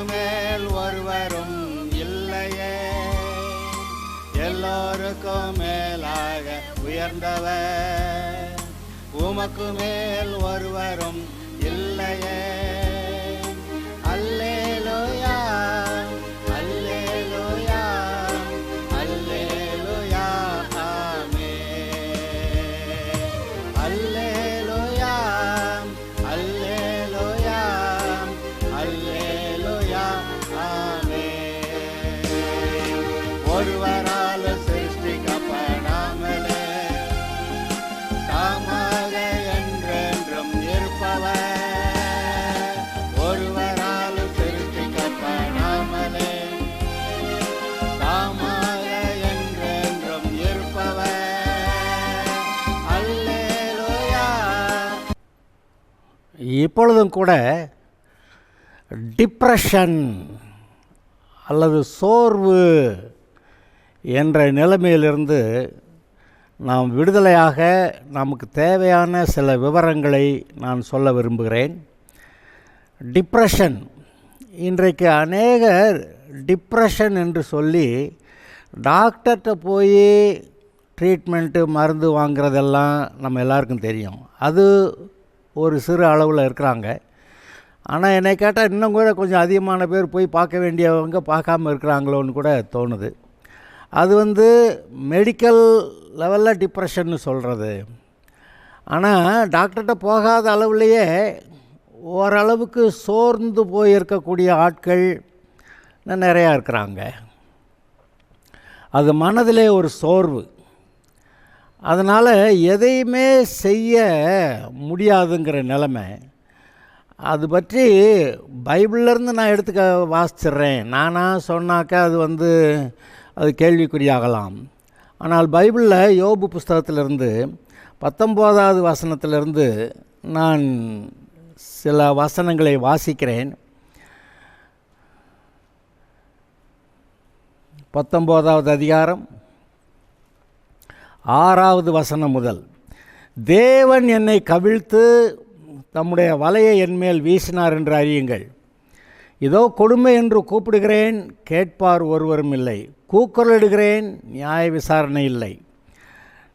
மேல் ஒருவரும் இல்லையே, எல்லோருக்கும் மேலாக உயர்ந்தவர். உமக்கு மேல் ஒருவரும் இல்லையே. அல்லேலூயா, அல்லேலூயா, அல்லேலூயா, ஆமென். அல்லேலூயா, அல்லேலூயா, அல்லேலூயா, ஆமென். ஒருவரால் சிருஷ்டிக்கப்படாமலே தாமாக என்றென்றும் இருப்பவர். ஒருவரால் சிருஷ்டிக்கப்படாமலே தாமாக என்றென்றும் இருப்பவர். அல்லேலூயா. இப்பொழுதும் கூட டிப்ரெஷன் அல்லது சோர்வு என்ற நிலைமையிலிருந்து நாம் விடுதலையாக நமக்கு தேவையான சில விவரங்களை நான் சொல்ல விரும்புகிறேன். டிப்ரெஷன், இன்றைக்கு அநேகர் டிப்ரெஷன் என்று சொல்லி டாக்டர்கிட்ட போய் ட்ரீட்மெண்ட்டு மருந்து வாங்கிறதெல்லாம் நம்ம எல்லாருக்கும் தெரியும். அது ஒரு சிறு அளவில் இருக்கிறாங்க. ஆனால் என்னை கேட்டால் இன்னும் கூட கொஞ்சம் அதிகமான பேர் போய் பார்க்க வேண்டியவங்க பார்க்காம இருக்கிறாங்களோன்னு கூட தோணுது. அது மெடிக்கல் லெவலில் டிப்ரெஷன்னு சொல்கிறது. ஆனால் டாக்டர்கிட்ட போகாத அளவுலேயே ஓரளவுக்கு சோர்ந்து போயிருக்கக்கூடிய ஆட்கள் நிறையா இருக்கிறாங்க. அது மனதிலே ஒரு சோர்வு. அதனால் எதையுமே செய்ய முடியாதுங்கிற நிலைமை. அது பற்றி பைபிள்லேருந்து நான் எடுத்துக்க வாசிச்சிட்றேன். நானாக சொன்னாக்கா அது கேள்விக்குறியாகலாம். ஆனால் பைபிளில் யோபு புஸ்தகத்திலிருந்து 19வது வசனத்திலிருந்து நான் சில வசனங்களை வாசிக்கிறேன். 19வது அதிகாரம் 6வது வசனம் முதல். தேவன் என்னை கவிழ்த்து தம்முடைய வலையை என்மேல் வீசினார் என்று அறியுங்கள். இதோ கொடுமை என்று கூப்பிடுகிறேன், கேட்பார் ஒருவரும் இல்லை. கூக்குரலிடுகிறேன், நியாய விசாரணை இல்லை.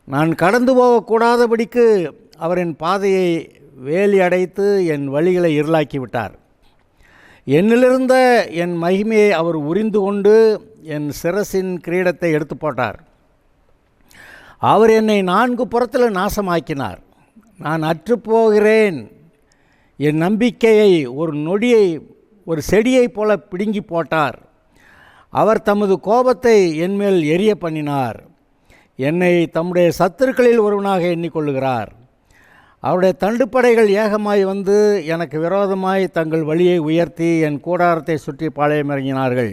நான் கடந்து போகக்கூடாதபடிக்கு அவர் என் பாதையை வேலி அடைத்து என் வழிகளை இருளாக்கிவிட்டார். என்னிலிருந்த என் மகிமையை அவர் உரிந்து கொண்டு என் சிரசின் கிரீடத்தை எடுத்து போட்டார். அவர் என்னை 4 புறத்தில் நாசமாக்கினார். நான் அற்றுப்போகிறேன். என் நம்பிக்கையை ஒரு செடியைப் போல பிடுங்கி போட்டார். அவர் தமது கோபத்தை என்மேல் எரிய பண்ணினார். என்னை தம்முடைய சத்துருக்களில் ஒருவனாக எண்ணிக்கொள்ளுகிறார். அவருடைய தண்டுப்படைகள் ஏகமாய் எனக்கு விரோதமாய் தங்கள் வழியை உயர்த்தி என் கூடாரத்தை சுற்றி பாளையமிறங்கினார்கள்.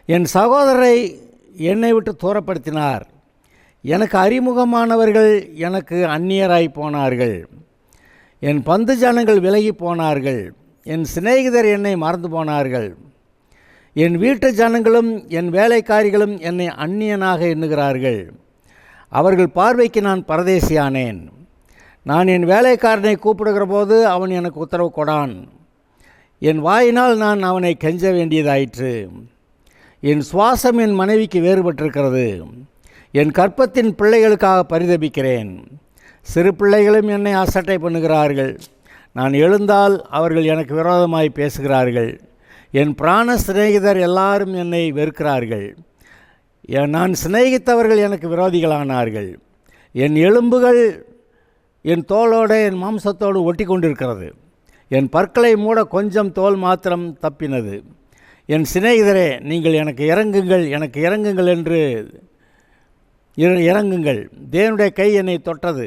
என் சகோதரரை என்னை விட்டு தூரப்படுத்தினார். எனக்கு அறிமுகமானவர்கள் எனக்கு அந்நியராய் போனார்கள். என் பந்து ஜனங்கள் விலகி போனார்கள். என் சிநேகிதர் என்னை மறந்து போனார்கள். என் வீட்டு ஜனங்களும் என் வேலைக்காரிகளும் என்னை அந்நியனாக எண்ணுகிறார்கள். அவர்கள் பார்வைக்கு நான் பரதேசியானேன். நான் என் வேலைக்காரனை கூப்பிடுகிற போது அவன் எனக்கு உத்தரவு கொடான். என் வாயினால் நான் அவனை கெஞ்ச வேண்டியதாயிற்று. என் சுவாசம் என் மனைவிக்கு வேறுபட்டிருக்கிறது. என் கற்பத்தின் பிள்ளைகளுக்காக பரிதபிக்கிறேன். சிறு பிள்ளைகளும் என்னை அசட்டை பண்ணுகிறார்கள். நான் எழுந்தால் அவர்கள் எனக்கு விரோதமாய் பேசுகிறார்கள். என் பிராண சிநேகிதர் எல்லாரும் என்னை வெறுக்கிறார்கள். நான் சிநேகித்தவர்கள் எனக்கு விரோதிகளானார்கள். என் எலும்புகள் என் தோளோடு என் மாம்சத்தோடு ஒட்டி கொண்டிருக்கிறது. என் பற்களை மூட கொஞ்சம் தோல் மாத்திரம் தப்பினது. என் சிநேகிதரே, நீங்கள் எனக்கு இறங்குங்கள் என்று இறங்குங்கள். தேவனுடைய கை என்னை தொட்டது.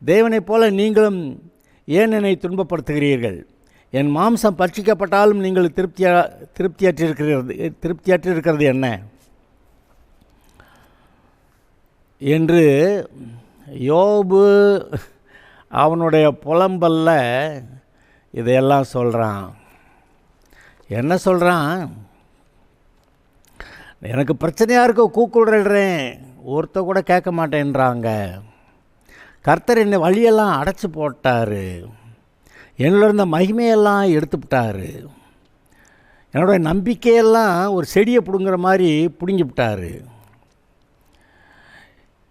தேவனைப் போல நீங்களும் ஏன் என்னை துன்பப்படுத்துகிறீர்கள்? என் மாம்சம் பட்சிக்கப்பட்டாலும் நீங்கள் திருப்தியற்றிருக்கிறது என்ன என்று யோபு அவனுடைய புலம்பல்ல இதையெல்லாம் சொல்கிறான். என்ன சொல்கிறான்? எனக்கு பிரச்சனையாக இருக்க கூக்குடுறேன், ஒருத்த கூட கேட்க மாட்டேன்றாங்க. கர்த்தர் என்னை வழியெல்லாம் அடைச்சி போட்டார். என்னில் இருந்த மகிமையெல்லாம் எடுத்துவிட்டார். என்னுடைய நம்பிக்கையெல்லாம் ஒரு செடியை பிடுங்குற மாதிரி பிடுங்கி விட்டார்.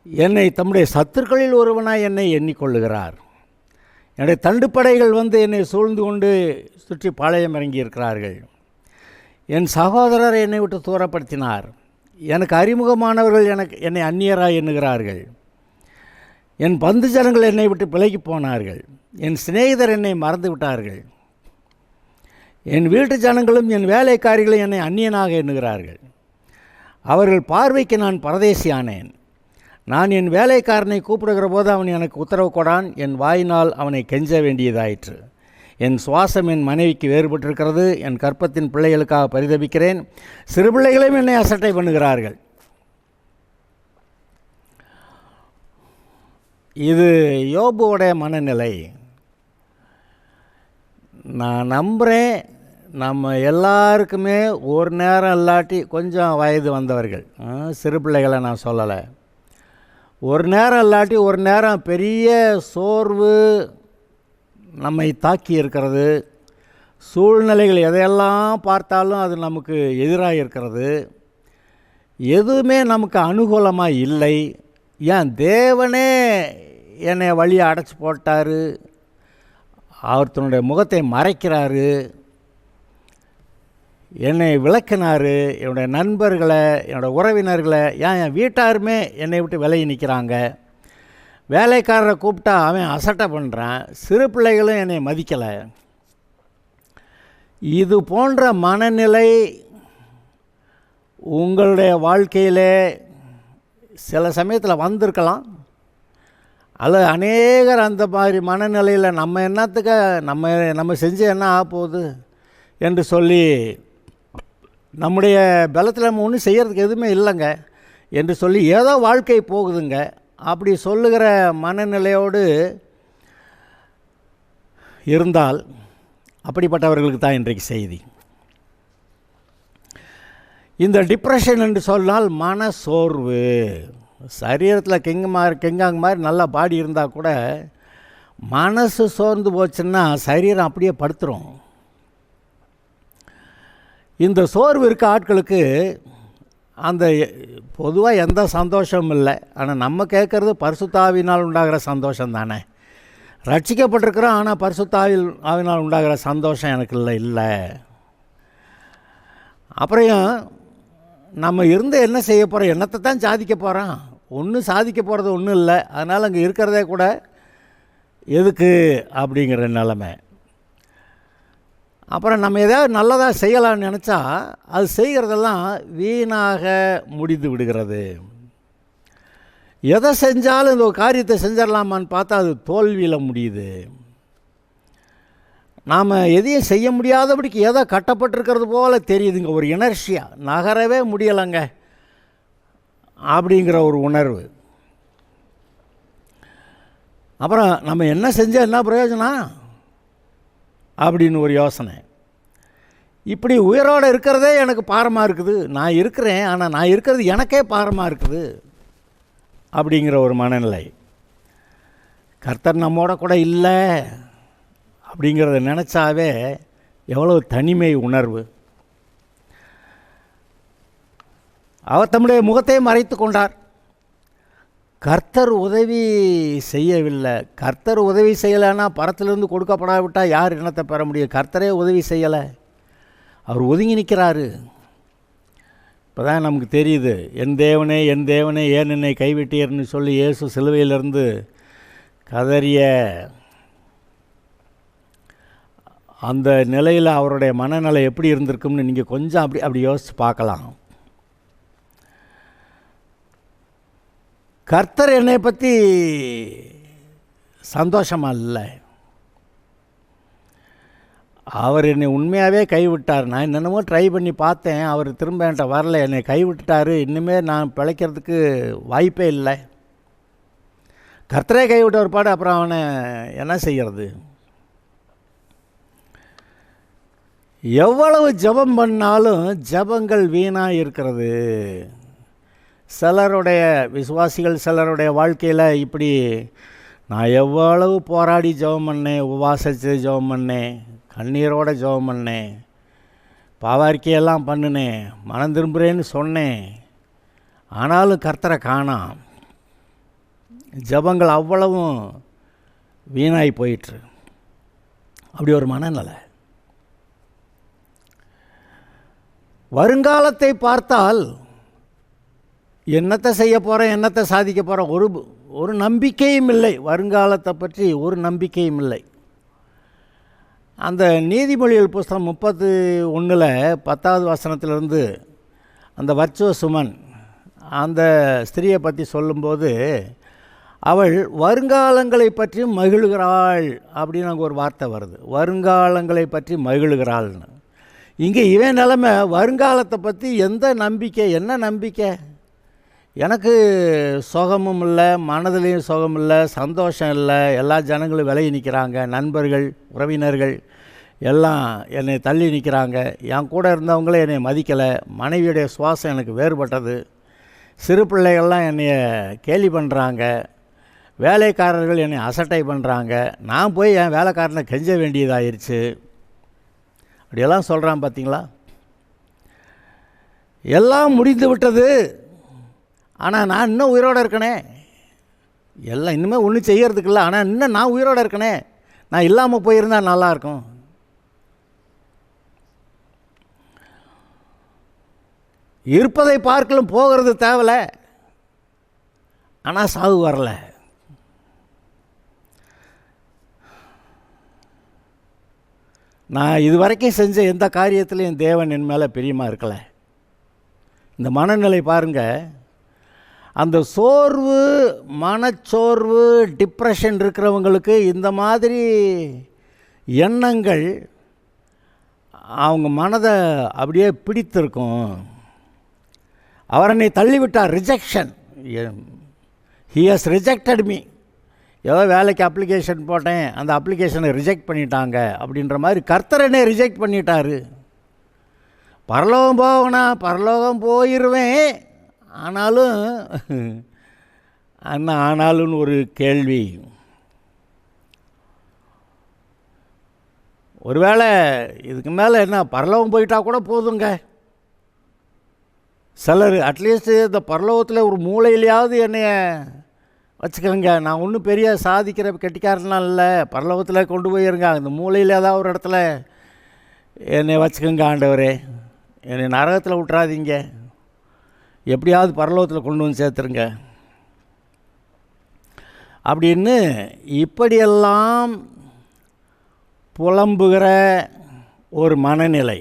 என்னை தம்முடைய சத்துருக்களில் ஒருவனாய் என்னை எண்ணிக்கொள்ளுகிறார். என்னுடைய தண்டுப்படைகள் வந்து என்னை சூழ்ந்து கொண்டு சுற்றி பாளையம் இறங்கி இருக்கிறார்கள். என் சகோதரர் என்னை விட்டு தூரப்படுத்தினார். எனக்கு அறிமுகமானவர்கள் என்னை அந்நியராய் எண்ணுகிறார்கள். என் பந்து ஜனங்கள் என்னை விட்டு விலகி போனார்கள். என் சிநேகிதர் என்னை மறந்து விட்டார்கள். என் வீட்டு ஜனங்களும் என் வேலைக்காரிகளும் என்னை அந்நியனாக எண்ணுகிறார்கள். அவர்கள் பார்வைக்கு நான் பரதேசியானேன். நான் என் வேலைக்காரனை கூப்பிடுகிற போது அவன் எனக்கு உத்தரவு கொடான். என் வாயினால் அவனை கெஞ்ச வேண்டியதாயிற்று. என் சுவாசம் என் மனைவிக்கு வேறுபட்டிருக்கிறது. என் கற்பத்தின் பிள்ளைகளுக்காக பரிதபிக்கிறேன். சிறு பிள்ளைகளையும் என்னை அசட்டை பண்ணுகிறார்கள். இது யோபுவோடைய மனநிலை. நான் நம்புகிறேன், நம்ம எல்லாருக்குமே ஒரு நேரம் இல்லாட்டி கொஞ்சம் வயது வந்தவர்கள், சிறு பிள்ளைகளை நான் சொல்லலை, ஒரு நேரம் இல்லாட்டி ஒரு நேரம் பெரிய சோர்வு நம்மை தாக்கி இருக்கிறது. சூழ்நிலைகள் எதையெல்லாம் பார்த்தாலும் அது நமக்கு எதிராக இருக்கிறது. எதுவுமே நமக்கு அனுகூலமாக இல்லை. ஏன் தேவனே என்னை வழியை அடைச்சி போட்டார், அவர் தன்னுடைய முகத்தை மறைக்கிறாரு, என்னை விளக்கினார். என்னுடைய நண்பர்களை, என்னோடய உறவினர்களை, என் வீட்டாருமே என்னை விட்டு விலகி நிற்கிறாங்க. வேலைக்காரரை கூப்பிட்டா அவன் அசட்டை பண்ணுறான். சிறு பிள்ளைகளும் என்னை மதிக்கலை. இது போன்ற மனநிலை உங்களுடைய வாழ்க்கையில் சில சமயத்தில் வந்திருக்கலாம். அல்லது அநேகர் அந்த மாதிரி மனநிலையில் நம்ம என்னத்துக்கு நம்ம செஞ்சு என்ன ஆக போகுது என்று சொல்லி நம்முடைய பலத்தில் நம்ம ஒன்றும் செய்கிறதுக்கு எதுவுமே இல்லைங்க என்று சொல்லி ஏதோ வாழ்க்கை போகுதுங்க அப்படி சொல்லுகிற மனநிலையோடு இருந்தால் அப்படிப்பட்டவர்களுக்கு தான் இன்றைக்கு செய்தி. இந்த டிப்ரெஷன் என்று சொன்னால் மன சோர்வு. சரீரத்தில் கெங்காங்க மாதிரி நல்லா பாடி இருந்தால் கூட மனசு சோர்ந்து போச்சுன்னா சரீரம் அப்படியே படுத்துரும். இந்த சோர்வு இருக்க ஆட்களுக்கு அந்த பொதுவாக எந்த சந்தோஷமும் இல்லை. ஆனால் நம்ம கேட்குறது பரிசுத்த ஆவியினால் உண்டாகிற சந்தோஷம் தானே. ரட்சிக்கப்பட்டிருக்கிறோம், ஆனால் பரிசுத்த ஆவியினால் உண்டாகிற சந்தோஷம் எனக்கு இல்லை. அப்புறம் நம்ம இருந்து என்ன செய்ய போகிறோம், என்னத்தை தான் சாதிக்க போகிறோம், ஒன்றும் சாதிக்க போகிறது ஒன்றும் இல்லை. அதனால் அங்கே இருக்கிறதே கூட எதுக்கு அப்படிங்கிற நிலைமை. அப்புறம் நம்ம எதாவது நல்லதாக செய்யலாம்னு நினச்சா அது செய்கிறதெல்லாம் வீணாக முடிந்து விடுகிறது. எதை செஞ்சாலும் இந்த ஒரு காரியத்தை செஞ்சிடலாமான்னு பார்த்தா அது தோல்வியில் முடியுது. நாம் எதையும் செய்ய முடியாதபடிக்கு ஏதோ கட்டப்பட்டிருக்கிறது போல் தெரியுதுங்க. ஒரு இனர்ஷியா, நகரவே முடியலைங்க அப்படிங்கிற ஒரு உணர்வு. அப்புறம் நம்ம என்ன செஞ்சால் என்ன பிரயோஜனம் அப்படின்னு ஒரு யோசனை. இப்படி உயிரோடு இருக்கிறதே எனக்கு பாரமாக இருக்குது. நான் இருக்கிறேன், ஆனால் நான் இருக்கிறது எனக்கே பாரமாக இருக்குது அப்படிங்கிற ஒரு மனநிலை. கர்த்தர் நம்மோட கூட இல்லை அப்படிங்கிறத நினச்சாவே எவ்வளோ தனிமை உணர்வு. அவர் தம்முடைய முகத்தை மறைத்து கொண்டார். கர்த்தர் உதவி செய்யவில்லை. கர்த்தர் உதவி செய்யலைன்னா பரத்திலிருந்து கொடுக்கப்படாவிட்டால் யார் என்னத்தை பெற முடியும்? கர்த்தரே உதவி செய்யலை, அவர் ஒதுங்கி நிற்கிறாரு. இப்போ தான் நமக்கு தெரியுது, என் தேவனே என் தேவனே ஏன் என்னை கைவிட்டீர்னு சொல்லி இயேசு சிலுவையிலிருந்து கதறிய அந்த நிலையில் அவருடைய மனநிலை எப்படி இருந்திருக்கும்னு நீங்கள் கொஞ்சம் அப்படி யோசித்து பார்க்கலாம். கர்த்தர் என்னை பற்றி சந்தோஷமாக இல்லை, அவர் என்னை உண்மையாகவே கைவிட்டார். நான் என்னென்னமோ ட்ரை பண்ணி பார்த்தேன், அவர் திரும்ப என்கிட்ட வரல, என்னை கைவிட்டுட்டார், இன்னுமே நான் பிழைக்கிறதுக்கு வாய்ப்பே இல்லை. கர்த்தரே கைவிட்ட ஒரு பாடு, அப்புறம் அவனை என்ன செய்கிறது? எவ்வளவு ஜெபம் பண்ணாலும் ஜெபங்கள் வீணாக இருக்கிறது. சிலருடைய விசுவாசிகள் சிலருடைய வாழ்க்கையில் இப்படி, நான் எவ்வளவு போராடி ஜெபம் பண்ணேன், உபவாசித்து ஜெபம் பண்ணேன், கண்ணீரோடு ஜெபம் பண்ணேன், பாவாரிக்கையெல்லாம் பண்ணினேன், மனம் திரும்புகிறேன்னு சொன்னேன், ஆனாலும் கர்த்தரை காணோம். ஜபங்கள் அவ்வளவும் வீணாகி போயிற்று. அப்படி ஒரு மனநிலை. வருங்காலத்தை பார்த்தால் என்னத்தை செய்ய போகிறேன், என்னத்தை சாதிக்க போகிறேன், ஒரு நம்பிக்கையும் இல்லை. வருங்காலத்தை பற்றி ஒரு நம்பிக்கையும் இல்லை. அந்த நீதிமொழிகள் புஸ்தகம் 31 10வது வசனத்திலிருந்து அந்த வர்ச்சுவஸ் உமன் அந்த ஸ்திரியை பற்றி சொல்லும்போது, அவள் வருங்காலங்களை பற்றி மகிழுகிறாள் அப்படின்னு அங்கே ஒரு வார்த்தை வருது. வருங்காலங்களை பற்றி மகிழுகிறாள்னு. இங்கே இவன் நிலைமை வருங்காலத்தை பற்றி எந்த நம்பிக்கை, என்ன நம்பிக்கை? எனக்கு சுகமும் இல்லை, மனதிலையும் சுகம் இல்லை, சந்தோஷம் இல்லை, எல்லா ஜனங்களும் விலகி நிற்கிறாங்க, நண்பர்கள் உறவினர்கள் எல்லாம் என்னை தள்ளி நிற்கிறாங்க, என் கூட இருந்தவங்களே என்னை மதிக்கலை, மனைவியுடைய சுவாசம் எனக்கு வேறுபட்டது, சிறு பிள்ளைகள்லாம் என்னை கேலி பண்ணுறாங்க, வேலைக்காரர்கள் என்னை அசட்டை பண்ணுறாங்க, நான் போய் என் வேலைக்காரனை கெஞ்ச வேண்டியதாயிருச்சு, அப்படியெல்லாம் சொல்கிறான். பார்த்தீங்களா? எல்லாம் முடிந்து விட்டது, ஆனால் நான் இன்னும் உயிரோடு இருக்கனே, எல்லாம் இன்னுமே ஒன்றும் செய்யறதுக்கு இல்லை, ஆனால் இன்னும் நான் உயிரோடு இருக்கனே, நான் இல்லாமல் போயிருந்தால் நல்லாயிருக்கும். இருப்பதை பார்க்கலும் போகிறது தேவலை, ஆனால் சாவு வரல. நான் இதுவரைக்கும் செஞ்ச எந்த காரியத்திலையும் தேவன் என் மேலே பிரியமாக இருக்கலை. இந்த மனநிலை பாருங்கள். அந்த சோர்வு, மனச்சோர்வு, டிப்ரெஷன் இருக்கிறவங்களுக்கு இந்த மாதிரி எண்ணங்கள் அவங்க மனதை அப்படியே பிடித்திருக்கும். அவர் என்னை தள்ளிவிட்டார், rejection, he has rejected me. ஏதோ வேலைக்கு அப்ளிகேஷன் போட்டேன், அந்த அப்ளிகேஷனை ரிஜெக்ட் பண்ணிட்டாங்க அப்படின்ற மாதிரி கர்த்தர் என்னை ரிஜெக்ட் பண்ணிட்டார். பரலோகம் போகணா, பரலோகம் போயிடுவேன், ஆனாலும் என்ன ஆனாலும்னு ஒரு கேள்வி. ஒருவேளை இதுக்கு மேலே என்ன பரலோகம் போயிட்டா கூட போதுங்க. சிலர் அட்லீஸ்ட் இந்த பரலோகத்தில் ஒரு மூலையிலையாவது என்னைய வச்சுக்கோங்க, நான் ஒன்றும் பெரிய சாதிக்கிற கெட்டிக்காரலாம் இல்லை, பரலோகத்தில் கொண்டு போயிருங்க, அந்த மூலையில் ஏதாவது ஒரு இடத்துல என்னை வச்சுக்கோங்க ஆண்டவரே, என்னை நரகத்தில் விட்றாதீங்க, எப்படியாவது பரலோகத்தில் கொண்டு வந்து சேர்த்துருங்க அப்படின்னு இப்படியெல்லாம் புலம்புகிற ஒரு மனநிலை.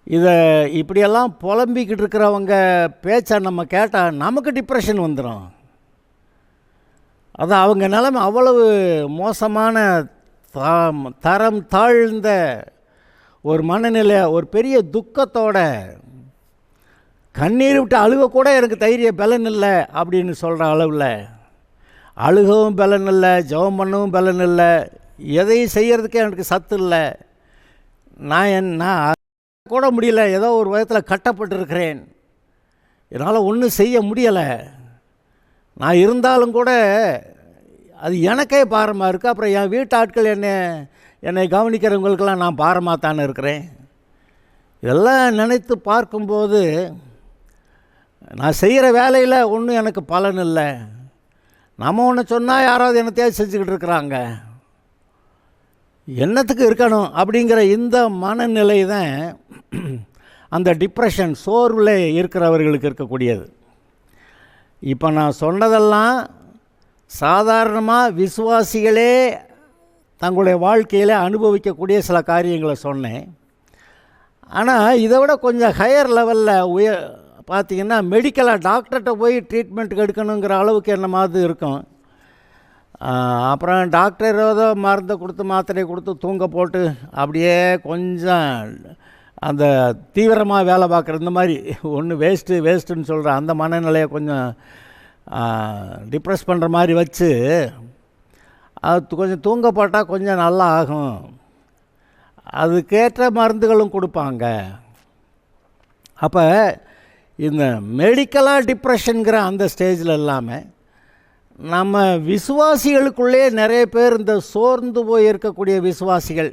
இதை இப்படியெல்லாம் புலம்பிக்கிட்டு இருக்கிறவங்க பேச்சை நம்ம கேட்டால் நமக்கு டிப்ரெஷன் வந்துடும். அது அவங்க நிலைமை அவ்வளவு மோசமான தரம் தாழ்ந்த ஒரு மனநிலை, ஒரு பெரிய துக்கத்தோட கண்ணீர் விட்டு அழுகக்கூட எனக்கு தைரிய பலன் இல்லை அப்படின்னு சொல்கிற அளவில், அழுகவும் பலன் இல்லை, ஜெபம் பண்ணவும் பலன் இல்லை, எதையும் செய்கிறதுக்கே எனக்கு சத்து இல்லை, நான் கூட முடியல, ஏதோ ஒரு விதத்தில் கட்டப்பட்டிருக்கிறேன், என்னால் ஒன்றும் செய்ய முடியலை, நான் இருந்தாலும் கூட அது எனக்கே பாரமாக இருக்குது, அப்புறம் என் வீட்டு ஆட்கள் என்னை கவனிக்கிறவங்களுக்கெல்லாம் நான் பாரமாக தானே இருக்கிறேன். இதெல்லாம் நினைத்து பார்க்கும்போது நான் செய்கிற வேலையில் ஒன்றும் எனக்கு பலன் இல்லை, நம்ம ஒன்று சொன்னால் யாராவது என்னத்தையாவது செஞ்சுக்கிட்டு இருக்கிறாங்க, என்னத்துக்கு இருக்கணும் அப்படிங்கிற இந்த மனநிலை தான் அந்த டிப்ரெஷன், சோர்வில் இருக்கிறவர்களுக்கு இருக்கக்கூடியது. இப்போ நான் சொன்னதெல்லாம் சாதாரணமாக விசுவாசிகளே தங்களுடைய வாழ்க்கையில் அனுபவிக்கக்கூடிய சில காரியங்களை சொன்னேன். ஆனால் இதை விட கொஞ்சம் ஹையர் லெவலில் பார்த்திங்கன்னா மெடிக்கலாக டாக்டர்கிட்ட போய் ட்ரீட்மெண்ட்டுக்கு எடுக்கணுங்கிற அளவுக்கு என்ன மாதிரி இருக்கும். அப்புறம் டாக்டர் ஏதோ மருந்தை கொடுத்து மாத்திரை கொடுத்து தூங்க போட்டு அப்படியே கொஞ்சம் அந்த தீவிரமாக வேலை பார்க்குற இந்த மாதிரி ஒன்று வேஸ்ட்டுன்னு சொல்கிற அந்த மனநிலையை கொஞ்சம் டிப்ரெஸ் பண்ணுற மாதிரி வச்சு அது கொஞ்சம் தூங்க போட்டால் கொஞ்சம் நல்லா ஆகும், அதுக்கேற்ற மருந்துகளும் கொடுப்பாங்க. அப்போ இந்த மெடிக்கலாக டிப்ரெஷனுங்கிற அந்த ஸ்டேஜில் இல்லாமல் நம்ம விசுவாசிகளுக்குள்ளே நிறைய பேர் இந்த சோர்ந்து போய் இருக்கக்கூடிய விசுவாசிகள்,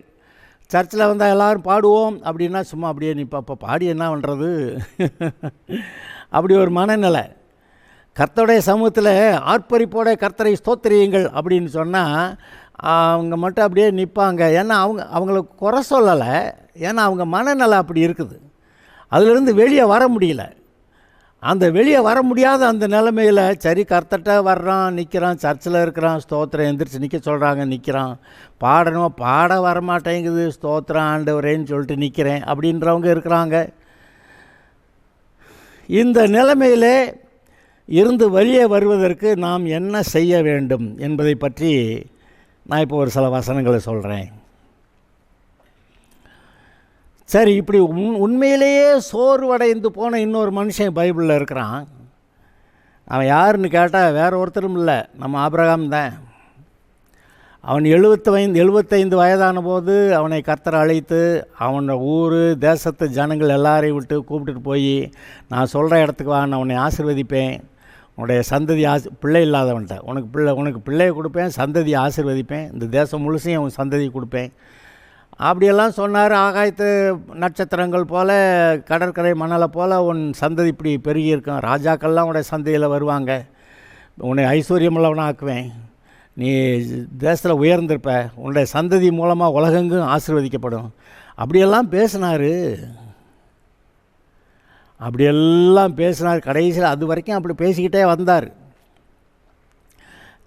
சர்ச்சில் வந்தால் எல்லோரும் பாடுவோம் அப்படின்னா சும்மா அப்படியே நிற்பா. அப்போ பாடி என்ன பண்ணுறது? அப்படி ஒரு மனநிலை. கர்த்தருடைய சமூகத்தில் ஆர்ப்பரிப்போட கர்த்தரை ஸ்தோத்திரியுங்கள் அப்படின்னு சொன்னால் அவங்க மட்டும் அப்படியே நிற்பாங்க. ஏன்னா அவங்களுக்கு குறை சொல்லலை, ஏன்னா அவங்க மனநிலை அப்படி இருக்குது. அதிலிருந்து வெளியே வர முடியல. அந்த வெளியே வர முடியாத அந்த நிலைமையில் சரி கர்த்தர்ட்ட வர்றான், நிற்கிறான், சர்ச்சில் இருக்கிறான், ஸ்தோத்திரம் எந்திரிச்சு நிற்க சொல்கிறாங்க, நிற்கிறான். பாடணும், பாட வரமாட்டேங்குது, ஸ்தோத்திரம் ஆண்டவரேன்னு சொல்லிட்டு நிற்கிறேன் அப்படின்றவங்க இருக்கிறாங்க. இந்த நிலைமையிலே இருந்து வெளியே வருவதற்கு நாம் என்ன செய்ய வேண்டும் என்பதை பற்றி நான் இப்போ ஒரு சில வசனங்களை சொல்கிறேன். சரி, இப்படி உண்மையிலேயே சோர்வடைந்து போன இன்னொரு மனுஷன் பைபிளில் இருக்கிறான். அவன் யாருன்னு கேட்டால் வேறு ஒருத்தரும் இல்லை, நம்ம ஆபிரகாம் தான். அவன் 75 வயதான போது அவனை கர்த்தர் அழைத்து அவனோட ஊர் தேசத்து ஜனங்கள் எல்லாரையும் விட்டு கூப்பிட்டுட்டு போய், நான் சொல்கிற இடத்துக்கு வா, நான் உன்னை ஆசீர்வதிப்பேன், உன்னுடைய சந்ததி பிள்ளை இல்லாதவன்ட்ட உனக்கு பிள்ளையை கொடுப்பேன், சந்ததியை ஆசீர்வதிப்பேன், இந்த தேசம் முழுசையும் அவன் சந்ததி கொடுப்பேன் அப்படியெல்லாம் சொன்னார். ஆகாயத்து நட்சத்திரங்கள் போல், கடற்கரை மணலை போல் உன் சந்ததி இப்படி பெருகி இருக்கும், ராஜாக்கள்லாம் உன்னுடைய சந்ததியில் வருவாங்க, உன்னை ஐஸ்வர்யமுள்ளவனாக ஆக்குவேன், நீ தேசத்தில் உயர்ந்திருப்ப, உன்னுடைய சந்ததி மூலமாக உலகெங்கும் ஆசீர்வதிக்கப்படும் அப்படியெல்லாம் பேசினார். கடைசியில் அது வரைக்கும் அப்படி பேசிக்கிட்டே வந்தார்.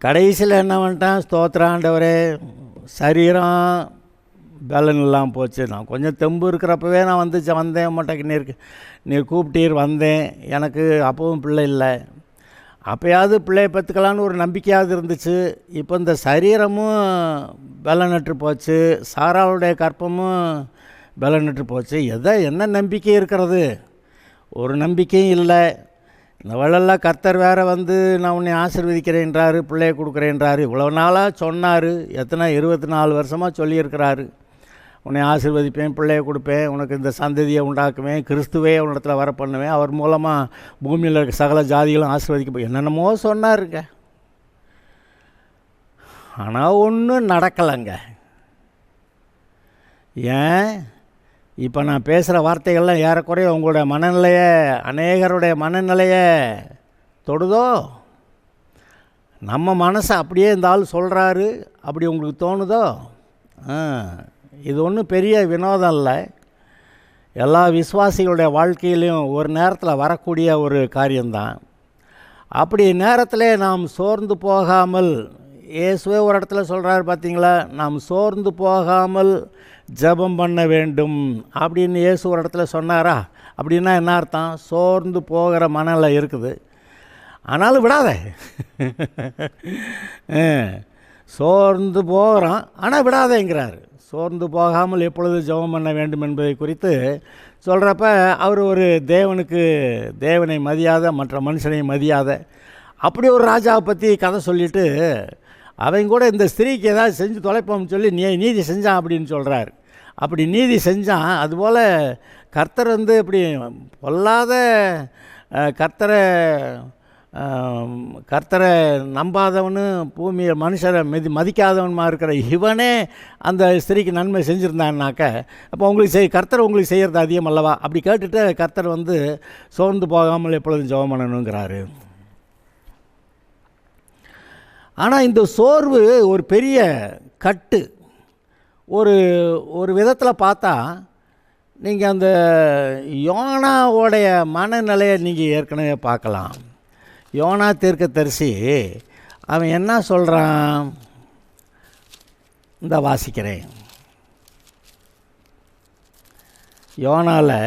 கடைசியில் என்ன பண்ணிட்டான்? ஸ்தோத்திராண்டவரே, சரீரம் பலன் இல்லாமல் போச்சு, நான் கொஞ்சம் தெம்பு இருக்கிறப்பவே நான் வந்தேன் மாட்டேங்க, நீர் கூப்பிட்டீர் வந்தேன், எனக்கு அப்பவும் பிள்ளை இல்லை, அப்போயாவது பிள்ளையை பெற்றுக்கலான்னு ஒரு நம்பிக்கையாவது இருந்துச்சு. இப்போ இந்த சரீரமும் பலனற்று போச்சு, சாராளுடைய கற்பமும் பலனற்று போச்சு, என்ன நம்பிக்கை இருக்கிறது? ஒரு நம்பிக்கையும் இல்லை. இந்த வள்ளலாம் கர்த்தர் வேறு நான் உன்னை ஆசீர்வதிக்கிறேன்றாரு, பிள்ளையை கொடுக்குறேன்றாரு, இவ்வளோ நாளாக சொன்னார், 24 வருஷமாக சொல்லியிருக்கிறாரு, உன்னை ஆசீர்வதிப்பேன், பிள்ளையை கொடுப்பேன், உனக்கு இந்த சந்ததியை உண்டாக்குவேன், கிறிஸ்துவே உன்னிடத்தில் வர பண்ணுவேன், அவர் மூலமாக பூமியில் இருக்க சகல ஜாதிகளும் ஆசீர்வதிக்க என்னென்னமோ சொன்னாருங்க. ஆனால் ஒன்றும் நடக்கலைங்க. ஏன்? இப்போ நான் பேசுகிற வார்த்தைகள்லாம் ஏறக்குறைய உங்களுடைய மனநிலையை, அநேகருடைய மனநிலையை தொடுதோ? நம்ம மனசை அப்படியே இந்த ஆள் சொல்கிறாரு அப்படி உங்களுக்கு தோணுதோ? இது ஒன்றும் பெரிய வினோதம் இல்லை. எல்லா விசுவாசிகளுடைய வாழ்க்கையிலையும் ஒரு நேரத்தில் வரக்கூடிய ஒரு காரியம்தான். அப்படி நேரத்தில் நாம் சோர்ந்து போகாமல், இயேசுவே ஒரு இடத்துல சொல்கிறாரு பார்த்தீங்களா, நாம் சோர்ந்து போகாமல் ஜெபம் பண்ண வேண்டும் அப்படின்னு இயேசு ஒரு இடத்துல சொன்னாரா? அப்படின்னா என்ன அர்த்தம்? சோர்ந்து போகிற மனநிலை இருக்குது, ஆனாலும் விடாத. சோர்ந்து போகிறான் ஆனால் விடாதேங்கிறார். சோர்ந்து போகாமல் எப்பொழுது ஜெபம் பண்ண வேண்டும் என்பதை குறித்து சொல்கிறப்ப அவர் ஒரு தேவனை மதியாத, மற்ற மனுஷனை மதியாத அப்படி ஒரு ராஜாவை பற்றி கதை சொல்லிவிட்டு அவங்க கூட இந்த ஸ்திரீக்கு ஏதாவது செஞ்சு தொலைப்போம்னு சொல்லி நீதி செஞ்சான் அப்படின்னு சொல்கிறார். அப்படி நீதி செஞ்சான். அதுபோல் கர்த்தர் இப்படி பொல்லாத கர்த்தரை நம்பாதவனு, பூமியை மனுஷரை மதிக்காதவனுமா இருக்கிற இவனே அந்த ஸ்திரீக்கு நன்மை செஞ்சுருந்தான்னாக்க அப்போ கர்த்தர் உங்களுக்கு செய்கிறது அதிகம் அல்லவா? அப்படி கேட்டுட்டு கர்த்தர் சோர்ந்து போகாமல் எப்பொழுதும் ஜெபம் பண்ணணுங்கிறாரு. ஆனால் இந்த சோர்வு ஒரு பெரிய கட்டு. ஒரு விதத்தில் பார்த்தா நீங்கள் அந்த யோனாவோடைய மனநிலையை நீங்கள் ஏற்கனவே பார்க்கலாம். யோனா தீர்க்கதரிசி அவன் என்ன சொல்கிறான்? இந்த வாசிக்கிறேன். யோனாவில்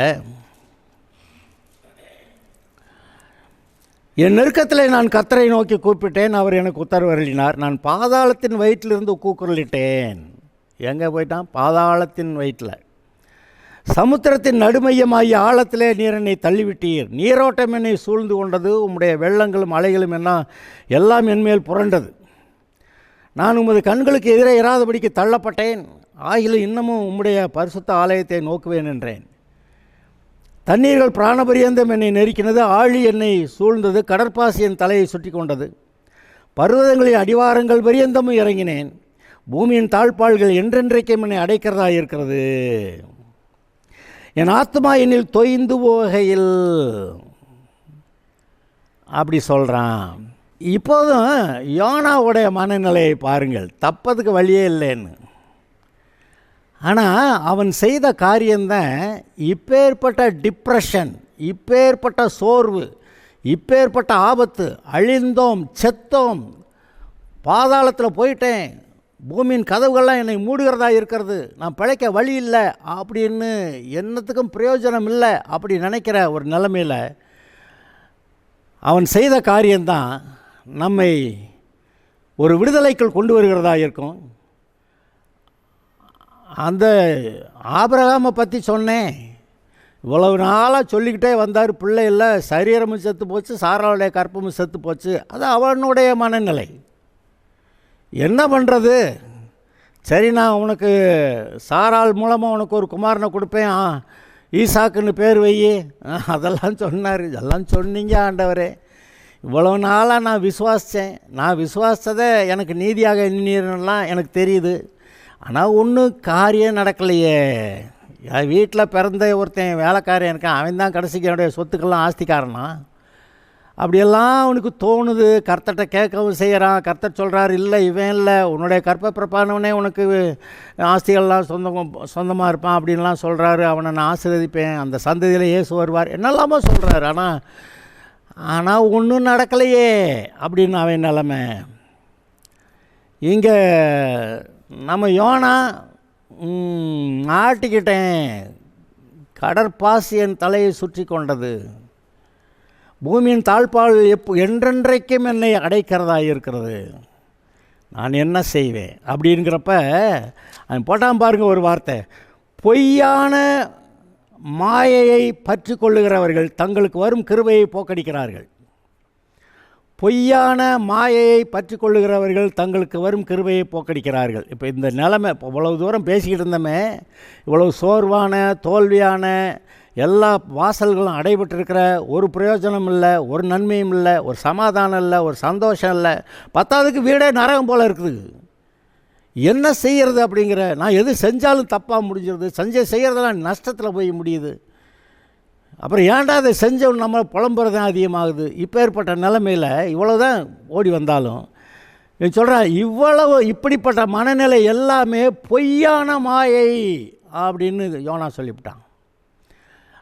என் நெருக்கத்தில் நான் கர்த்தரை நோக்கி கூப்பிட்டேன், அவர் எனக்கு உத்தரவு அருளினார், நான் பாதாளத்தின் வயிற்றிலிருந்து கூக்குரலிட்டேன். எங்கே போயிட்டான்? பாதாளத்தின் வயிற்றில். சமுத்திரத்தின் நடுமையமாகிய ஆழத்திலே நீர் என்னை தள்ளிவிட்டீர், நீரோட்டம் என்னை சூழ்ந்து கொண்டது, உம்முடைய வெள்ளங்களும் அலைகளும் எல்லாம் என்மேல் புரண்டது. நான் உமது கண்களுக்கு எதிரே இராதபடிக்கு தள்ளப்பட்டேன், ஆகிலும் இன்னமும் உம்முடைய பரிசுத்த ஆலயத்தை நோக்குவேன் என்றேன். தண்ணீர்கள் பிராணபரியந்தம் என்னை நெருக்கினது, ஆழி என்னை சூழ்ந்தது, கடற்பாசி என் தலையை சுற்றி கொண்டது, பர்வதங்களின் அடிவாரங்கள் பரியந்தமும் இறங்கினேன், பூமியின் தாழ்பாள்கள் என்றென்றைக்கும் என்னை அடைக்கிறதா இருக்கிறது. என் ஆத்மா என்னில் தொய்ந்து போகையில் அப்படி சொல்கிறான். இப்போதும் யோனாவுடைய மனநிலையை பாருங்கள், தப்பதுக்கு வழியே இல்லைன்னு. ஆனால் அவன் செய்த காரியம்தான் இப்பேற்பட்ட டிப்ரெஷன், இப்பேற்பட்ட சோர்வு, இப்பேற்பட்ட ஆபத்து, அழிந்தோம், செத்தோம், பாதாளத்தில் போயிட்டேன், பூமியின் கதவுகள்லாம் என்னை மூடுகிறதா இருக்கிறது, நான் பிழைக்க வழி இல்லை அப்படின்னு, என்னத்துக்கும் பிரயோஜனம் இல்லை அப்படி நினைக்கிற ஒரு நிலைமையில் அவன் செய்த காரியம்தான் நம்மை ஒரு விடுதலைக்குள் கொண்டு வருகிறதா இருக்கும். அந்த ஆபிரகாமை பற்றி சொன்னேன், இவ்வளவு நாளாக சொல்லிக்கிட்டே வந்தார், பிள்ளை இல்லை, சரீரமும் செத்து போச்சு, சாராளுடைய கற்பமும் செத்து போச்சு. அது அவனுடைய மனநிலை. என்ன பண்ணுறது, சரி நான் உனக்கு சாராள் மூலமாக உனக்கு ஒரு குமாரனை கொடுப்பேன், ஈசாக்குன்னு பேர் வை, அதெல்லாம் சொன்னார். இதெல்லாம் சொன்னீங்க ஆண்டவரே, இவ்வளவு நாளாக நான் விசுவாசித்தேன், நான் விசுவாசத்தை எனக்கு நீதியாக எண்ணினலாம் எனக்கு தெரியுது, ஆனால் ஒன்றும் காரியம் நடக்கலையே. என் வீட்டில் பிறந்த ஒருத்தன் வேலைக்காரன் இருக்கான், அவன் தான் கடைசிக்கு என்னுடைய சொத்துக்கெல்லாம் ஆஸ்திக்காரனா. அப்படியெல்லாம் அவனுக்கு தோணுது. கர்த்தர்கிட்ட கேட்கவும் செய்கிறான். கர்த்தர் சொல்கிறார், இல்லை இவன் இல்லை, உன்னுடைய கற்ப பிறப்பானவனே உனக்கு ஆஸ்திகள்லாம் சொந்தமாக இருப்பான் அப்படின்லாம் சொல்கிறாரு. அவனை நான் ஆசீர்வதிப்பேன், அந்த சந்ததியில் இயேசு வருவார், என்னெல்லாமோ சொல்கிறாரு. ஆனால் ஒன்றும் நடக்கலையே அப்படின்னு அவன் நிலைமை. இங்கே நம்ம யோனா ஆட்டிக்கிட்டேன், கடற்பாசி என் தலையை சுற்றி கொண்டது, பூமியின் தாழ்பால் என்றென்றைக்கும் என்னை அடைக்கிறதா இருக்கிறது, நான் என்ன செய்வேன் அப்படிங்கிறப்ப அவன் போட்டான் பாருங்க ஒரு வார்த்தை, பொய்யான மாயையை பற்றி கொள்ளுகிறவர்கள் தங்களுக்கு வரும் கிருபையை போக்கடிக்கிறார்கள். பொய்யான மாயையை பற்றி கொள்ளுகிறவர்கள் தங்களுக்கு வரும் கிருபையை போக்கடிக்கிறார்கள். இப்போ இந்த நிலைமை, இப்போ இவ்வளவு தூரம் பேசிக்கிட்டு இருந்தோமே, இவ்வளவு சோர்வான, தோல்வியான, எல்லா வாசல்களும் அடைபட்டிருக்கிற, ஒரு பிரயோஜனம் இல்லை, ஒரு நன்மையும் இல்லை, ஒரு சமாதானம் இல்லை, ஒரு சந்தோஷம் இல்லை, பத்தாவதுக்கு வீடே நரகம் போல் இருக்குது. என்ன செய்கிறது அப்படிங்கிற, நான் எது செஞ்சாலும் தப்பாக முடிஞ்சிருது, செய்கிறதெல்லாம் நஷ்டத்தில் போய் முடியுது, அப்புறம் ஏன்டா அதை செஞ்சவன் நம்ம புலம்புறது தான் அதிகமாகுது. இப்போ ஏற்பட்ட நிலைமையில் இவ்வளோ தான் ஓடி வந்தாலும் சொல்கிறான், இவ்வளவு இப்படிப்பட்ட மனநிலை எல்லாமே பொய்யான மாயை அப்படின்னு யோனா சொல்லிவிட்டான்.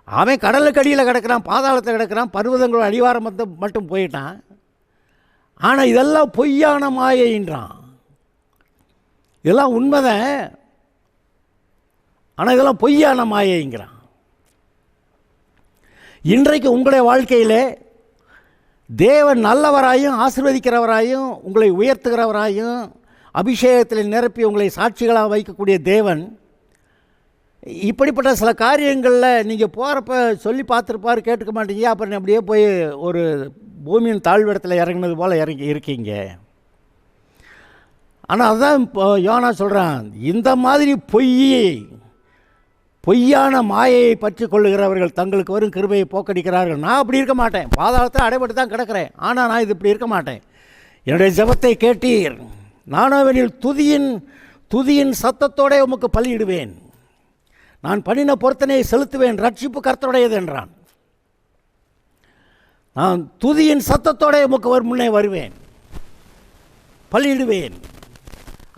அவன் கடலுக்கு அடியில் கிடக்கிறான், பாதாளத்தில் கிடக்கிறான், பர்வதங்களோட அடிவாரம் மட்டும் போயிட்டான். ஆனால் இதெல்லாம் பொய்யான மாயைன்றான். இதெல்லாம் உண்மைதான், ஆனால் இதெல்லாம் பொய்யான மாயைங்கிறான். இன்றைக்கு உங்களுடைய வாழ்க்கையில் தேவன் நல்லவராயும் ஆசீர்வதிக்கிறவராயும் உங்களை உயர்த்துகிறவராயும் அபிஷேகத்தில் நிரப்பி உங்களை சாட்சிகளாக வைக்கக்கூடிய தேவன் இப்படிப்பட்ட சில காரியங்களில் நீங்கள் போகிறப்ப சொல்லி பார்த்துருப்பார், கேட்டுக்க மாட்டீங்க, அப்புறம் அப்படியே போய் ஒரு பூமியின் தாழ்விடத்தில் இறங்கினது போல் இறங்கி இருக்கீங்க. ஆனால் அதுதான் இப்போ யோனா சொல்கிறான், இந்த மாதிரி பொய்யான மாயையை பற்றி கொள்ளுகிறவர்கள் தங்களுக்கு வரும் கிருபையை போக்கடிக்கிறார்கள். நான் அப்படி இருக்க மாட்டேன், பாதாளத்தில் அடைபட்டு தான் கிடக்கிறேன், ஆனால் நான் இது இப்படி இருக்க மாட்டேன். என்னுடைய ஜெபத்தை கேட்டீர், நானோவனில் துதியின் சத்தத்தோடு உமக்கு பலியிடுவேன், நான் பண்ணின பொருத்தனையை செலுத்துவேன், ரட்சிப்பு கர்த்தருடையது என்றான். நான் துதியின் சத்தத்தோடு உமக்கு முன்னே வருவேன், பலியிடுவேன்.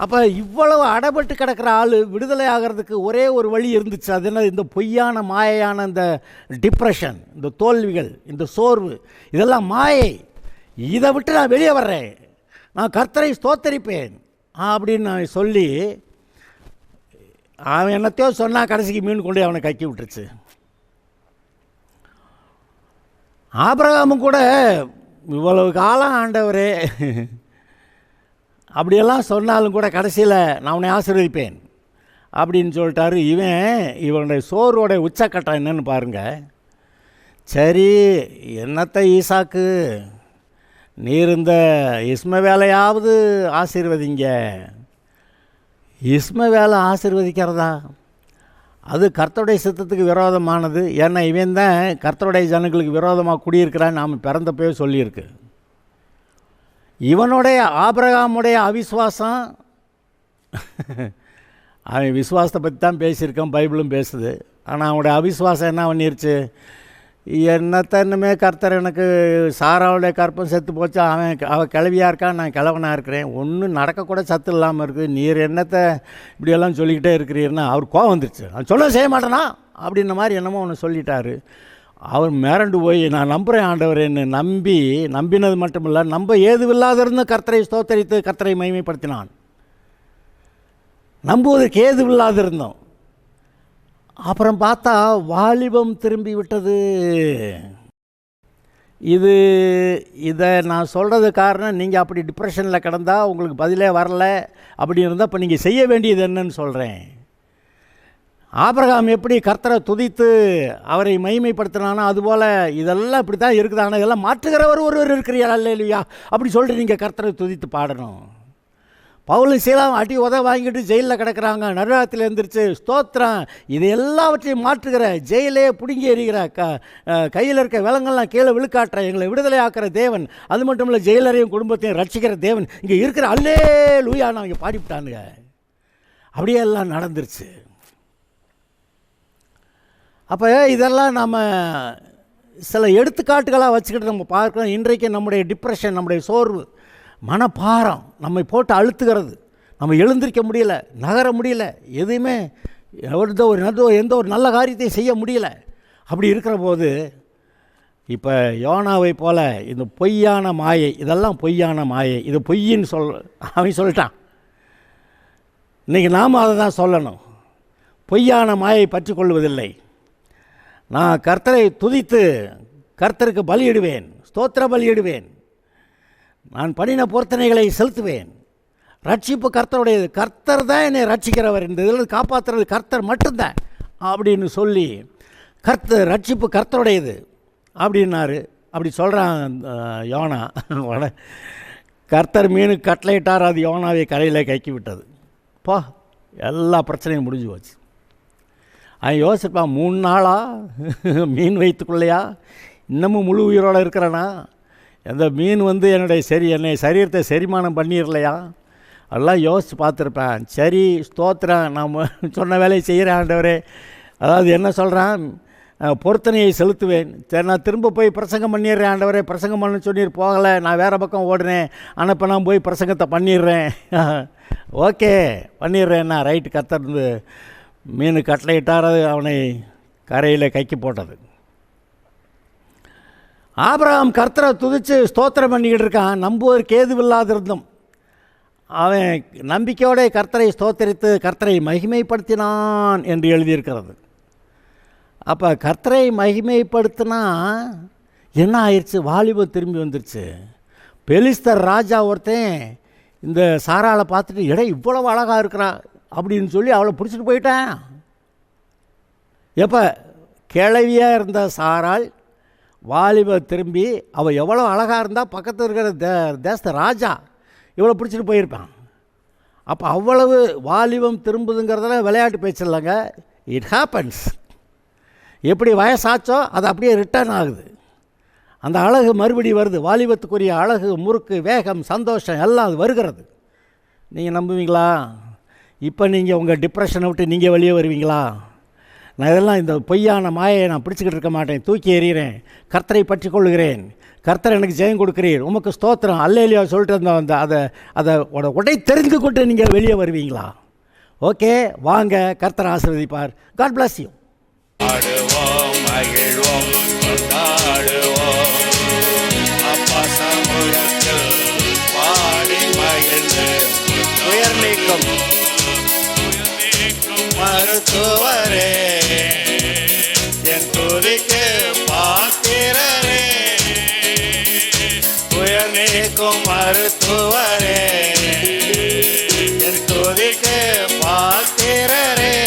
அப்போ இவ்வளவு அடைபட்டு கிடக்கிற ஆள் விடுதலை ஆகிறதுக்கு ஒரே ஒரு வழி இருந்துச்சு. அது என்ன, இந்த பொய்யான மாயையான இந்த டிப்ரெஷன், இந்த தோல்விகள், இந்த சோர்வு, இதெல்லாம் மாயை. இதை விட்டு நான் வெளியே வர்றேன், நான் கர்த்தரை ஸ்தோத்தரிப்பேன் அப்படின்னு நான் சொல்லி, அவன் என்னத்தையோ சொன்னால் கடைசிக்கு மீன் கொண்டு அவனை கக்கி விட்டுருச்சு. ஆபிரகாமும் கூட இவ்வளவு காலம் ஆண்டவரே அப்படியெல்லாம் சொன்னாலும் கூட கடைசியில் நான் உன்னை ஆசீர்வதிப்பேன் அப்படின்னு சொல்லிட்டாரு. இவனுடைய சோர்வோடைய உச்சக்கட்டம் என்னன்னு பாருங்கள். சரி, என்னத்தை ஈசாக்கு, நீர் இந்த இஸ்மவேலையாவது ஆசீர்வதிங்க. இஸ்மவேலை ஆசீர்வதிக்கிறதா? அது கர்த்தருடைய சித்தத்துக்கு விரோதமானது. ஏன்னா இவன் தான் கர்த்தருடைய ஜனங்களுக்கு விரோதமாக குடியிருக்கிறான்னு நாம் பிறந்தப்பவே சொல்லியிருக்கு. இவனுடைய ஆபிரகாமுடைய அவிசுவாசம் அவன் விசுவாசத்தை பற்றி தான் பேசியிருக்கான், பைபிளும் பேசுது. ஆனால் அவனுடைய அவிசுவாசம் என்ன பண்ணிருச்சு, என்னத்தன்னுமே கர்த்தர் எனக்கு சாராவுடைய கற்பம் செத்து போச்சு, அவன் கிளவியாக இருக்கான், நான் கிழவனாக இருக்கிறேன், ஒன்றும் நடக்கக்கூட சத்து இல்லாமல் இருக்குது, நீர் என்னத்தை இப்படியெல்லாம் சொல்லிக்கிட்டே இருக்கிறீர்னா அவர் கோவம் வந்துருச்சு. அவன் சொல்ல செய்ய மாட்டேனா அப்படின்ன மாதிரி என்னமோ ஒன்று சொல்லிட்டாரு. அவர் மிரண்டு போய் நான் நம்புகிறேன் ஆண்டவரேன்னு நம்பினது மட்டும் இல்லை, நம்ப ஏதுவில்லாதிருந்து கர்த்தரை ஸ்தோத்தரித்து கர்த்தரை மகிமைப்படுத்தினான். நம்புவதற்கு ஏதுவில்லாதிருந்தோம். அப்புறம் பார்த்தா வாலிபம் திரும்பி விட்டது. இதை நான் சொல்கிறது காரணம், நீங்கள் அப்படி டிப்ரெஷனில் கிடந்தால் உங்களுக்கு பதிலே வரல அப்படி இருந்தால் இப்போ நீங்கள் செய்ய வேண்டியது என்னன்னு சொல்கிறேன். ஆபிரகாம் எப்படி கர்த்தரை துதித்து அவரை மகிமைப்படுத்தினானோ அதுபோல் இதெல்லாம் இப்படி தான் இருக்குது. ஆனால் இதெல்லாம் மாற்றுகிறவர் ஒருவர் இருக்கிறீரா இல்லையா அப்படி சொல்லிட்டு நீங்கள் கர்த்தரை துதித்து பாடணும். பவுலும் சீலாவும் அடி உத வாங்கிட்டு ஜெயிலில் கிடக்கிறாங்க, நடுராத்தில் எழுந்திரிச்சு ஸ்தோத்திரம் இது எல்லாவற்றையும் மாற்றுகிற, ஜெயிலே பிடுங்கி எறிகிற, கையில் இருக்க விலங்கெல்லாம் கீழே விழுக்காட்டுற, எங்களை விடுதலை ஆக்கிற தேவன், அது மட்டும் இல்லை ஜெயிலரையும் குடும்பத்தையும் ரட்சிக்கிற தேவன் இங்கே இருக்கிற அல்லே லூயா நான் இங்கே பாடிவிட்டானுங்க. அப்படியே எல்லாம் நடந்துருச்சு. அப்போ இதெல்லாம் நம்ம சில எடுத்துக்காட்டுகளாக வச்சுக்கிட்டு நம்ம பார்க்கலாம். இன்றைக்கு நம்முடைய டிப்ரெஷன், நம்முடைய சோர்வு, மனப்பாரம் நம்மை போட்டு அழுத்துகிறது, நம்ம எழுந்திருக்க முடியல, நகர முடியல, எதுவுமே எந்த ஒரு நல்ல காரியத்தையும் செய்ய முடியல. அப்படி இருக்கிற போது இப்போ யோனாவை போல் இந்த பொய்யான மாயை, இதெல்லாம் பொய்யான மாயை, இது பொய்ன்னு அவன் சொல்லிட்டான். இன்றைக்கி நாம் அதை தான் சொல்லணும். பொய்யான மாயை பற்றி கொள்வதில்லை. நான் கர்த்தரை துதித்து கர்த்தருக்கு பலியிடுவேன், ஸ்தோத்திர பலியிடுவேன், நான் பண்ணின பொருத்தனைகளை செலுத்துவேன், ரட்சிப்பு கர்த்தருடையது, கர்த்தர் தான் என்னை ரட்சிக்கிறவர், இந்த இதில் காப்பாற்றுறது கர்த்தர் மட்டும்தான் அப்படின்னு சொல்லி ரட்சிப்பு கர்த்தருடையது அப்படின்னாரு. அப்படி சொல்கிறான் யோனா. கர்த்தர் மீனுக்கு கட்டளையிட்டார், அது யோனாவை கரையில் கைக்கி விட்டது. எல்லா பிரச்சனையும் முடிஞ்சு போச்சு. அவன் யோசிப்பான், 3 நாளா மீன் வயிற்றுக்குள்ளையா, இன்னமும் முழு உயிரோடு இருக்கிறேனா, அந்த மீன் என்னை சரீரத்தை செரிமானம் பண்ணிடலையா, அதெல்லாம் யோசித்து பார்த்துருப்பேன். சரி ஸ்தோத்திரம், நாம் சொன்ன வேலையை செய்கிறேன் ஆண்டவரே. அதாவது என்ன சொல்கிறான், பொருத்தனையை செலுத்துவேன், சரி நான் திரும்ப போய் பிரசங்கம் பண்ணிடுறேன் ஆண்டவரே, பிரசங்கம் பண்ணு சொன்னீர் போகலை, நான் வேறு பக்கம் ஓடுறேன், ஆனால் இப்போ நான் போய் பிரசங்கத்தை பண்ணிடுறேன். ஓகே பண்ணிடுறேன்னா ரைட்டு. கர்த்தர் மீன் கட்டளையிட்டார், அவனை கரையில் கைக்கு போட்டது. ஆபிரகாம் கர்த்தரை துதித்து ஸ்தோத்திரம் பண்ணிக்கிட்டு இருக்கான், நம்புவதற்கு ஏதுவில்லாதிருந்தும் அவன் நம்பிக்கையோடு கர்த்தரை ஸ்தோத்தரித்து கர்த்தரை மகிமைப்படுத்தினான் என்று எழுதியிருக்கிறது. அப்போ கர்த்தரை மகிமைப்படுத்தினா என்ன ஆயிடுச்சு, வாலிபம் திரும்பி வந்துருச்சு. பெலிஸ்தர் ராஜா ஒருத்தன் இந்த சாராளை பார்த்துட்டு இவ்வளவு அழகாக இருக்கிறா அப்படின்னு சொல்லி அவளை பிடிச்சிட்டு போயிட்டான். எப்போ கிழவியாக இருந்த சாராள் வாலிப திரும்பி அவள் எவ்வளோ அழகாக இருந்தால் பக்கத்தில் இருக்கிற தேச ராஜா இவ்வளோ பிடிச்சிட்டு போயிருப்பான். அப்போ அவ்வளவு வாலிபம் திரும்புதுங்கிறதுல விளையாட்டு பேச்சு இல்லைங்க, இட் ஹேப்பன்ஸ். எப்படி வயசாச்சோ அது அப்படியே ரிட்டர்ன் ஆகுது. அந்த அழகு மறுபடி வருது, வாலிபத்துக்குரிய அழகு, முறுக்கு, வேகம், சந்தோஷம் எல்லாம் அது வருகிறது. நீங்கள் நம்புவீங்களா? இப்போ நீங்கள் உங்கள் டிப்ரெஷனை விட்டு நீங்கள் வெளியே வருவீங்களா? நான் இதெல்லாம் இந்த பொய்யான மாயை நான் பிடிச்சிக்கிட்டு இருக்க மாட்டேன், தூக்கி எறிகிறேன், கர்த்தரை பற்றி கொள்ளுகிறேன், கர்த்தர் எனக்கு ஜெயம் கொடுக்கிறீர், உமக்கு ஸ்தோத்திரம் அல்லேலியா சொல்லிட்டு இருந்தோம். அதை உடை தெரிந்து கொண்டு நீங்கள் வெளியே வருவீங்களா? ஓகே வாங்க, கர்த்தர் ஆசீர்வதிப்பார். God bless you. உயர் நீக்கம் மருத்துவரே, என் துதிக்கு பாத்திரரே, உயர் நீக்கும் மருத்துவரே, என் துதிக்கு பாத்திரரே,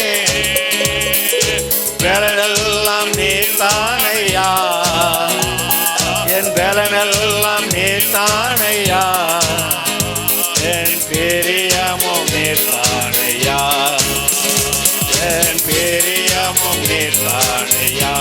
பலனெல்லாம் நீர்தானையா, என் பலனெல்லாம் நீர்தானையா, என் பிரியமும் நீர்தானையா, என் பிரியமும் நீர்தானையா.